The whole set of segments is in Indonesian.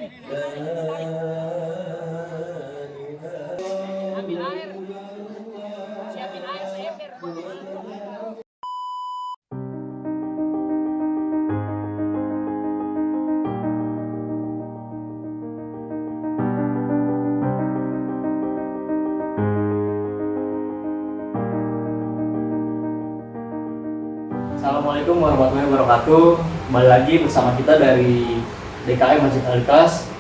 Ambil air. Siapin air seember. Assalamualaikum warahmatullahi wabarakatuh. Kembali lagi bersama kita dari DKM Masjid Al-Ikhlas.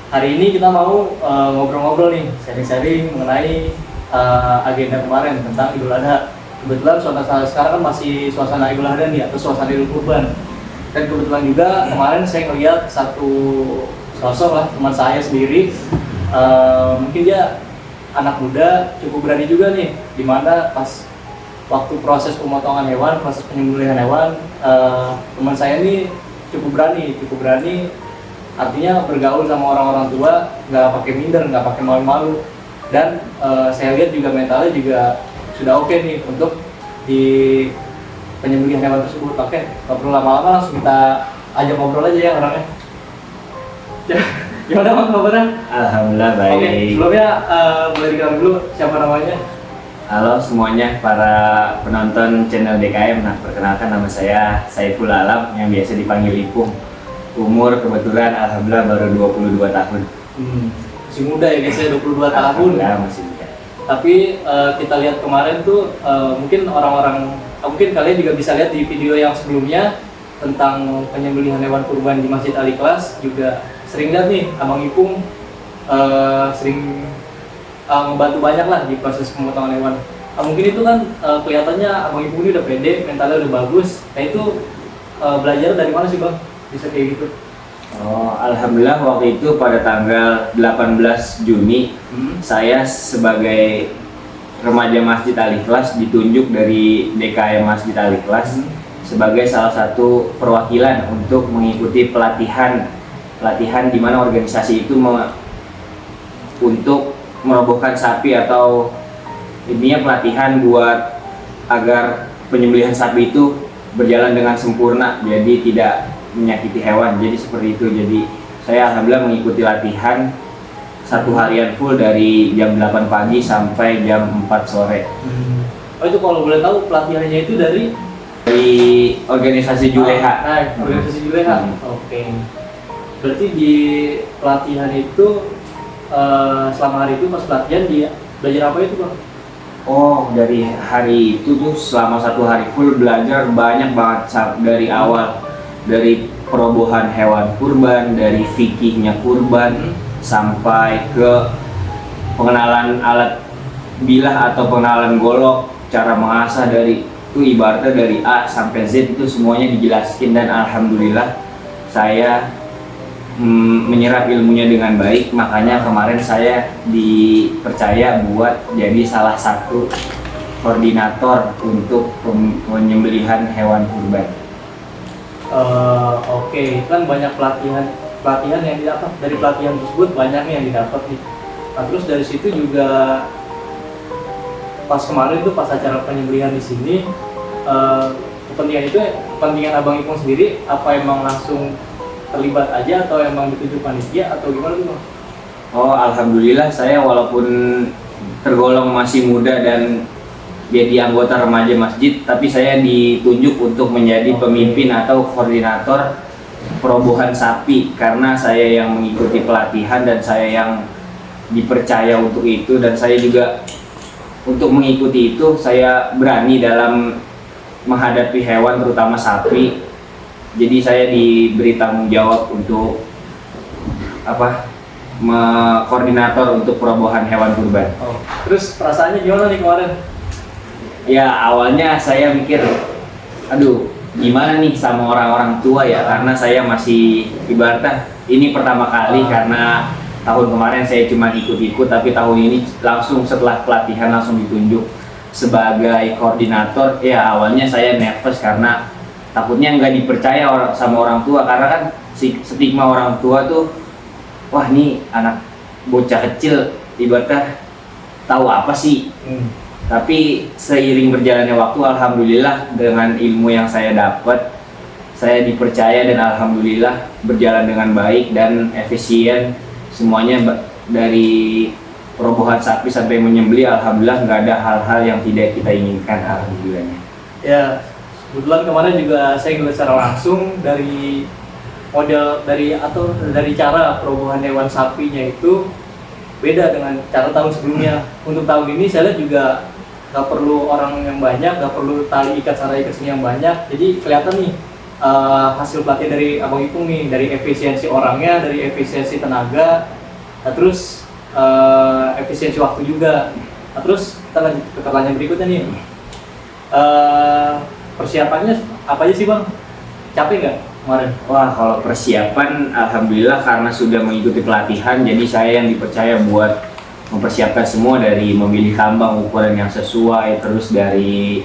Hari ini kita mau ngobrol-ngobrol nih, sharing-sharing mengenai agenda kemarin tentang Idul Adha. Kebetulan suasana sekarang kan masih suasana Idul Adha nih, atau suasana Idul Kurban. Dan kebetulan juga kemarin saya ngeliat satu sosok lah, teman saya sendiri. Mungkin dia anak muda, cukup berani juga nih, dimana pas waktu proses pemotongan hewan, proses penyembelihan hewan, teman saya ini cukup berani, artinya bergaul sama orang-orang tua, nggak pakai minder, nggak pakai malu-malu, dan saya lihat juga mentalnya juga sudah oke nih untuk di penyembelihan hewan tersebut. Oke, nggak perlu lama-lama, langsung kita ajak ngobrol aja ya orangnya. Gimana Bang kabarnya? Alhamdulillah baik. Oke, sebelumnya boleh dikenal dulu siapa namanya? Halo semuanya para penonton channel DKM. Nah, perkenalkan nama saya Saiful Alam yang biasa dipanggil Ipung. Umur kebetulan alhamdulillah baru 22 tahun. Masih muda ya guys ya, 22 tahun. Alhamdulillah masih muda. Tapi kita lihat kemarin tuh mungkin orang-orang, mungkin kalian juga bisa lihat di video yang sebelumnya tentang penyembelihan hewan kurban di Masjid Al-Ikhlas, juga sering lihat nih Abang Ipung sering membantu banyak lah di proses pemotongan hewan. Mungkin itu kan kelihatannya Abang Ipung ini udah pede, mentalnya udah bagus. Nah itu belajar dari mana sih Bang? Bisa kayak gitu? Oh, alhamdulillah waktu itu pada tanggal 18 Juni saya sebagai remaja Masjid Al-Ikhlas ditunjuk dari DKM Masjid Al-Ikhlas sebagai salah satu perwakilan untuk mengikuti pelatihan di mana organisasi itu untuk merobohkan sapi, atau intinya pelatihan buat agar penyembelihan sapi itu berjalan dengan sempurna, jadi tidak menyakiti hewan. Jadi seperti itu. Jadi saya alhamdulillah mengikuti latihan satu harian full dari jam 8 pagi sampai jam 4 sore. Oh itu kalau boleh tahu pelatihannya itu dari organisasi Juleha. Nah, organisasi Juleha. Oke. Berarti di pelatihan itu selama hari itu pas pelatihan dia belajar apa itu Bang? Oh, dari hari itu tuh selama satu hari full belajar banyak banget dari awal, dari perobohan hewan kurban, dari fikihnya kurban, sampai ke pengenalan alat bilah atau pengenalan golok, cara mengasah, dari itu ibaratnya dari A sampai Z itu semuanya dijelaskan. Dan alhamdulillah saya menyerap ilmunya dengan baik, makanya kemarin saya dipercaya buat jadi salah satu koordinator untuk penyembelihan hewan kurban. Oke, kan banyak pelatihan yang didapat. Dari pelatihan tersebut banyak nih yang didapat nih. Nah, terus dari situ juga pas kemarin tuh pas acara penyembelihan di sini, kepentingan Abang Ipung sendiri apa emang langsung terlibat aja atau emang ditunjuk panitia atau gimana tuh Bang? Oh, alhamdulillah saya walaupun tergolong masih muda dan jadi anggota remaja masjid, tapi saya ditunjuk untuk menjadi pemimpin atau koordinator perobohan sapi, karena saya yang mengikuti pelatihan dan saya yang dipercaya untuk itu. Dan saya juga untuk mengikuti itu saya berani dalam menghadapi hewan, terutama sapi. Jadi saya diberi tanggung jawab untuk koordinator untuk perobohan hewan kurban. Oh, terus perasaannya gimana nih kemarin? Ya awalnya saya mikir, aduh gimana nih sama orang-orang tua ya, karena saya masih ibaratnya ini pertama kali, karena tahun kemarin saya cuma ikut-ikut, tapi tahun ini langsung setelah pelatihan langsung ditunjuk sebagai koordinator. Ya awalnya saya nervous karena takutnya nggak dipercaya sama orang tua, karena kan stigma orang tua tuh, wah nih anak bocah kecil ibaratnya tahu apa sih. Tapi seiring berjalannya waktu, alhamdulillah dengan ilmu yang saya dapat, saya dipercaya dan alhamdulillah berjalan dengan baik dan efisien semuanya, dari perobohan sapi sampai menyembelih alhamdulillah nggak ada hal-hal yang tidak kita inginkan alhamdulillahnya. Ya, kebetulan kemarin juga saya ngeliat secara langsung dari model dari cara perobohan hewan sapinya itu beda dengan cara tahun sebelumnya. Untuk tahun ini saya lihat juga nggak perlu orang yang banyak, nggak perlu tali ikat secara ikat sini yang banyak. Jadi kelihatan nih hasil pelatihan dari Abang Ipung nih, dari efisiensi orangnya, dari efisiensi tenaga, nah, terus efisiensi waktu juga. Nah, terus kita lanjut ke pertanyaan berikutnya nih. Persiapannya apa aja sih Bang? Capek nggak kemarin? Wah, kalau persiapan alhamdulillah karena sudah mengikuti pelatihan, jadi saya yang dipercaya buat mempersiapkan semua, dari memilih kambang ukuran yang sesuai, terus dari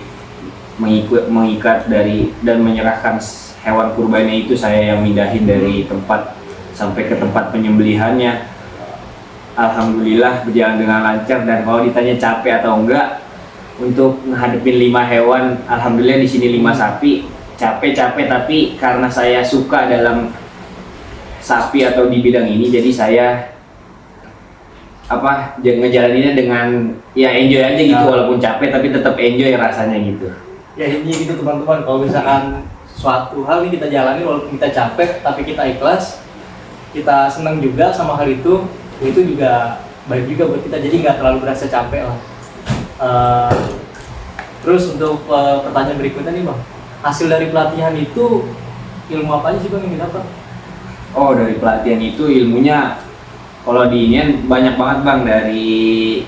mengikat dari dan menyerahkan hewan kurbannya itu saya yang mindahin dari tempat sampai ke tempat penyembelihannya. Alhamdulillah berjalan dengan lancar, dan kalau ditanya capek atau enggak untuk menghadapin 5 hewan, alhamdulillah di sini 5 sapi. Capek-capek, tapi karena saya suka dalam sapi atau di bidang ini, jadi saya ngejalaninnya dengan ya enjoy aja gitu, walaupun capek tapi tetap enjoy rasanya gitu. Ya ini gitu teman-teman, kalau misalkan suatu hal ini kita jalani walaupun kita capek tapi kita ikhlas, kita senang juga sama hal itu juga baik juga buat kita, jadi nggak terlalu berasa capek lah. Terus untuk pertanyaan berikutnya nih Bang, hasil dari pelatihan itu ilmu apa aja sih Bang yang didapat? Oh, dari pelatihan itu ilmunya kalau di ini banyak banget Bang, dari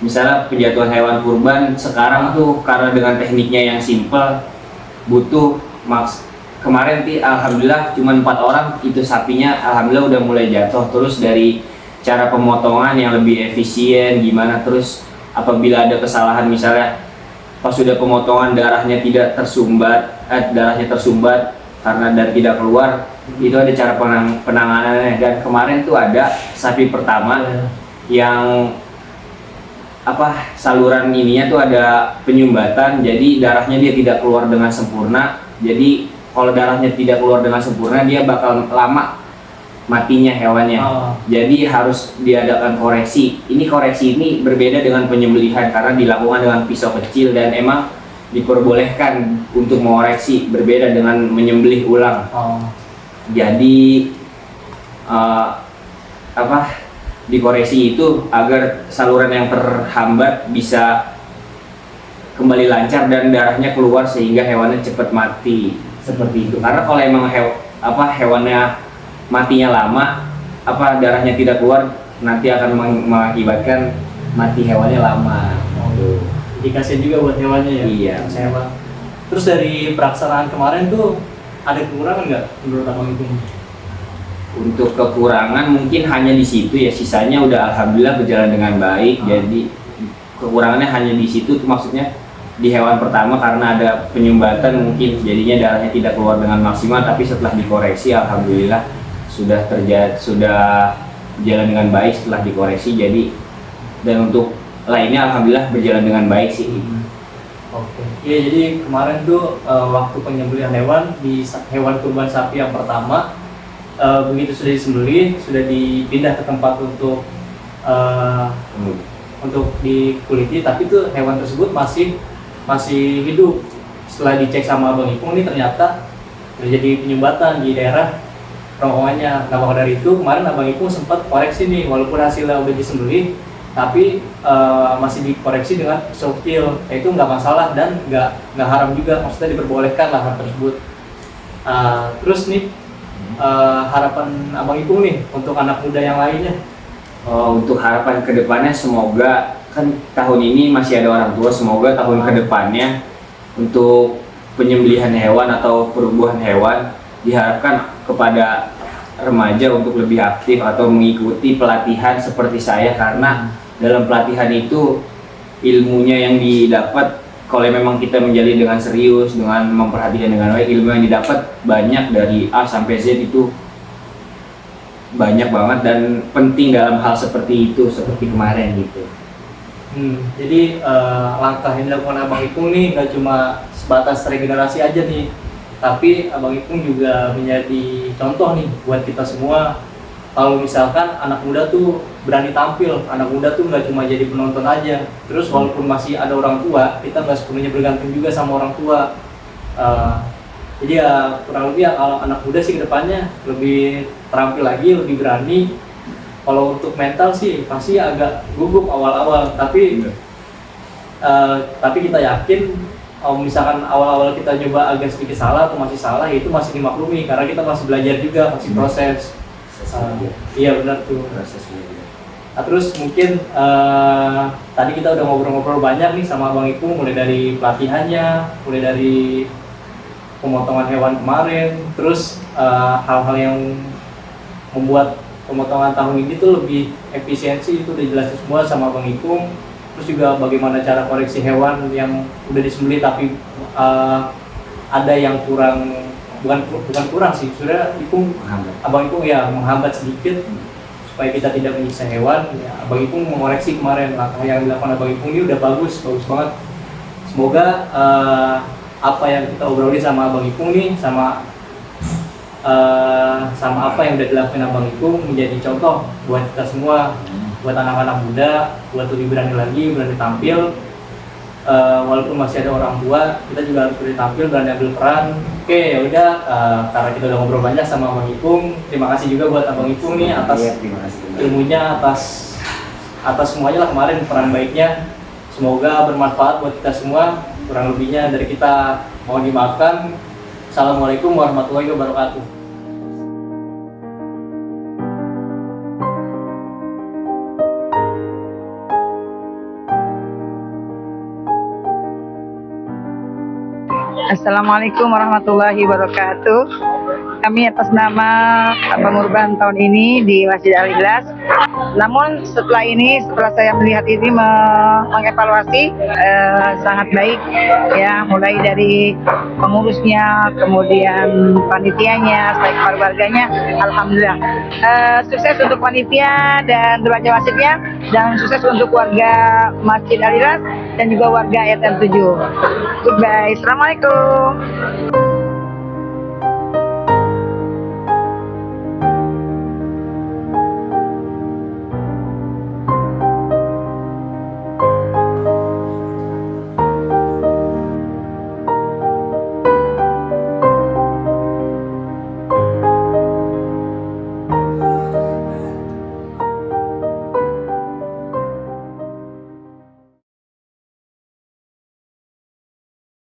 misalnya penjatuhan hewan kurban sekarang tuh karena dengan tekniknya yang simple butuh kemarin alhamdulillah cuma 4 orang itu sapinya alhamdulillah udah mulai jatuh. Terus dari cara pemotongan yang lebih efisien gimana, terus apabila ada kesalahan misalnya pas sudah pemotongan darahnya tersumbat karena dan tidak keluar, itu ada cara penanganannya. Dan kemarin tuh ada sapi pertama yang saluran ininya tuh ada penyumbatan, jadi darahnya dia tidak keluar dengan sempurna. Jadi kalau darahnya tidak keluar dengan sempurna dia bakal lama matinya hewannya. Jadi harus diadakan koreksi. Koreksi ini berbeda dengan penyembelihan karena dilakukan dengan pisau kecil dan emang diperbolehkan untuk mengoreksi, berbeda dengan menyembelih ulang. Jadi dikoreksi itu agar saluran yang terhambat bisa kembali lancar dan darahnya keluar sehingga hewannya cepat mati, seperti itu. Karena kalau emang hewannya matinya lama, darahnya tidak keluar, nanti akan mengakibatkan mati hewannya lama. Jadi kasihan juga buat hewannya ya. Iya. Terus dari pelaksanaan kemarin tuh ada kekurangan nggak menurut Abang itu? Untuk kekurangan mungkin hanya di situ ya, sisanya udah alhamdulillah berjalan dengan baik. Jadi kekurangannya hanya di situ, maksudnya di hewan pertama karena ada penyumbatan mungkin jadinya darahnya tidak keluar dengan maksimal, tapi setelah dikoreksi alhamdulillah sudah berjalan dengan baik setelah dikoreksi. Jadi dan untuk lainnya alhamdulillah berjalan dengan baik sih. Oke. Iya, jadi kemarin tuh waktu penyembelihan hewan di hewan kurban sapi yang pertama, begitu sudah disembelih, sudah dipindah ke tempat untuk dikuliti, tapi tuh hewan tersebut masih hidup. Setelah dicek sama Abang Ipung, ini ternyata terjadi penyumbatan di daerah kerongkongannya. Nah, maka dari itu kemarin Abang Ipung sempat koreksi nih, walaupun hasilnya udah disembelih, tapi masih dikoreksi dengan pisau kecil. Itu nggak masalah dan nggak haram juga, maksudnya diperbolehkan lah hal tersebut. Terus nih harapan Abang Ipung nih untuk anak muda yang lainnya? Untuk harapan kedepannya semoga, kan tahun ini masih ada orang tua, semoga tahun kedepannya untuk penyembelihan hewan atau perubahan hewan diharapkan kepada remaja untuk lebih aktif atau mengikuti pelatihan seperti saya, karena dalam pelatihan itu ilmunya yang didapat kalau memang kita menjalani dengan serius, dengan memperhatikan dengan baik, ilmu yang didapat banyak dari A sampai Z itu banyak banget dan penting dalam hal seperti itu, seperti kemarin gitu. Jadi langkah yang dilakukan Abang Ipung nih nggak cuma sebatas regenerasi aja nih, tapi Abang Ipung juga menjadi contoh nih buat kita semua. Kalau misalkan anak muda tuh berani tampil, anak muda tuh nggak cuma jadi penonton aja. Terus walaupun masih ada orang tua, kita nggak sepenuhnya bergantung juga sama orang tua. Jadi ya kurang lebih ya kalau anak muda sih kedepannya lebih terampil lagi, lebih berani. Kalau untuk mental sih pasti agak gugup awal-awal, tapi kita yakin kalau misalkan awal-awal kita coba agak sedikit salah atau masih salah, itu masih dimaklumi karena kita masih belajar juga, masih proses. Iya benar tuh. Nah, terus mungkin tadi kita udah ngobrol-ngobrol banyak nih sama Bang Ipung, mulai dari pelatihannya, mulai dari pemotongan hewan kemarin, terus hal-hal yang membuat pemotongan tahun ini tuh lebih efisiensi, itu udah jelasin semua sama Bang Ipung. Terus juga bagaimana cara koreksi hewan yang udah disembelih tapi ada yang kurang, bukan kurang sih, sudah Abang Ipung ya menghambat sedikit supaya kita tidak menyiksa hewan. Ya, Abang Ipung mengoreksi kemarin, langkah yang dilakukan Abang Ipung ini udah bagus banget. Semoga apa yang kita obrolin sama Abang Ipung nih, sama apa yang udah dilakukan Abang Ipung menjadi contoh buat kita semua, buat anak-anak muda, buat lebih berani lagi, berani tampil. Walaupun masih ada orang tua, kita juga harus berani tampil, berani ambil peran. Oke, ya udah, karena kita udah ngobrol banyak sama Abang Ipung, terima kasih juga buat Abang Ipung nih atas ilmunya, atas semuanya lah kemarin, peran baiknya. Semoga bermanfaat buat kita semua. Kurang lebihnya dari kita mohon dimaafkan. Assalamualaikum warahmatullahi wabarakatuh. Assalamualaikum warahmatullahi wabarakatuh. Kami atas nama pengurban tahun ini di Masjid Al-Ikhlas. Namun setelah saya melihat ini mengevaluasi sangat baik ya, mulai dari pengurusnya, kemudian panitianya, sampai keluarganya, alhamdulillah. Sukses untuk panitia dan remaja masjidnya, dan sukses untuk warga Masjid Al-Ikhlas dan juga warga RT 7. Goodbye. Assalamualaikum.